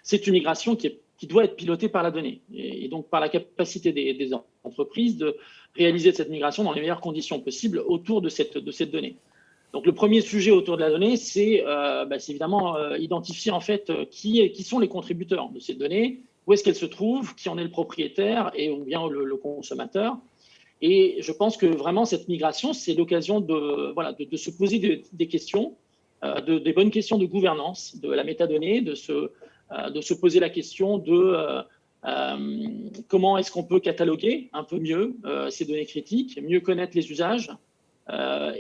c'est une migration qui doit être pilotée par la donnée et donc par la capacité des entreprises de réaliser cette migration dans les meilleures conditions possibles autour de cette donnée. Donc le premier sujet autour de la donnée, c'est évidemment identifier en fait qui sont les contributeurs de ces données, où est-ce qu'elles se trouvent, qui en est le propriétaire et ou bien le consommateur. Et je pense que vraiment cette migration, c'est l'occasion de se poser des questions, des bonnes questions de gouvernance de la métadonnée, de se poser la question de comment est-ce qu'on peut cataloguer un peu mieux ces données critiques, mieux connaître les usages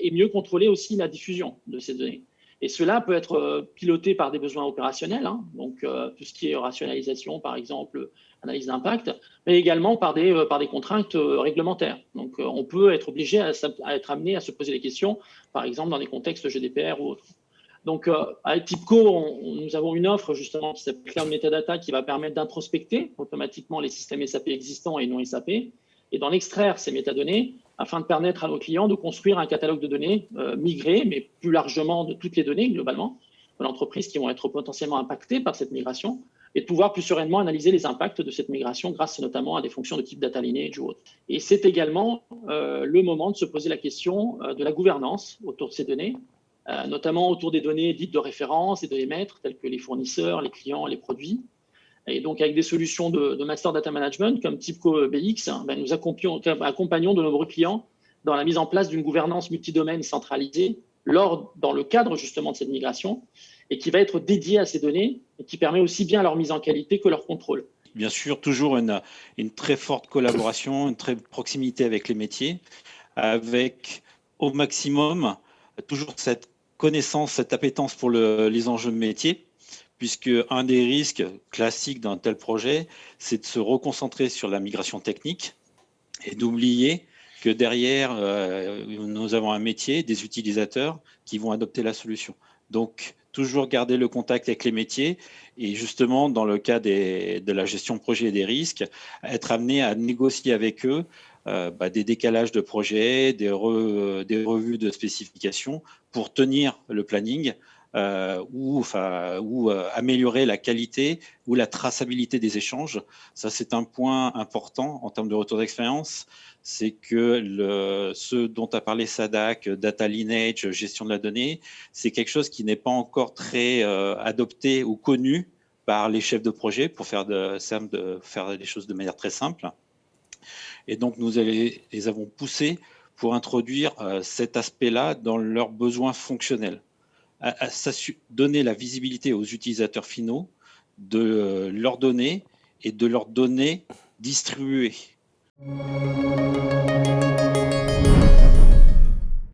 et mieux contrôler aussi la diffusion de ces données. Et cela peut être piloté par des besoins opérationnels, hein, donc tout ce qui est rationalisation, par exemple, analyse d'impact, mais également par des contraintes réglementaires. Donc on peut être obligé à être amené à se poser des questions, par exemple dans des contextes GDPR ou autres. Donc avec TIBCO, nous avons une offre justement qui s'appelle Cloud Metadata qui va permettre d'introspecter automatiquement les systèmes SAP existants et non SAP et d'en extraire ces métadonnées afin de permettre à nos clients de construire un catalogue de données migré, mais plus largement de toutes les données globalement de l'entreprise qui vont être potentiellement impactées par cette migration et de pouvoir plus sereinement analyser les impacts de cette migration grâce notamment à des fonctions de type data lineage ou autre. Et c'est également le moment de se poser la question de la gouvernance autour de ces données, notamment autour des données dites de référence et de émettre, telles que les fournisseurs, les clients, les produits. Et donc, avec des solutions de master data management comme TIBCO BX, nous accompagnons de nombreux clients dans la mise en place d'une gouvernance multidomaine centralisée dans le cadre justement de cette migration et qui va être dédiée à ces données et qui permet aussi bien leur mise en qualité que leur contrôle. Bien sûr, toujours une très forte collaboration, une très proximité avec les métiers, avec au maximum toujours cette connaissance, cette appétence pour les enjeux de métier, puisque un des risques classiques d'un tel projet, c'est de se reconcentrer sur la migration technique et d'oublier que derrière, nous avons un métier, des utilisateurs qui vont adopter la solution. Donc, toujours garder le contact avec les métiers et justement, dans le cas de la gestion de projet et des risques, être amené à négocier avec eux des décalages de projets, des revues de spécifications pour tenir le planning ou améliorer la qualité ou la traçabilité des échanges. Ça, c'est un point important en termes de retour d'expérience. C'est que ce dont a parlé Sadak, data lineage, gestion de la donnée, c'est quelque chose qui n'est pas encore très adopté ou connu par les chefs de projet pour faire des choses de manière très simple. Et donc, nous les avons poussés pour introduire cet aspect-là dans leurs besoins fonctionnels. À donner la visibilité aux utilisateurs finaux de leurs données et de leurs données distribuées.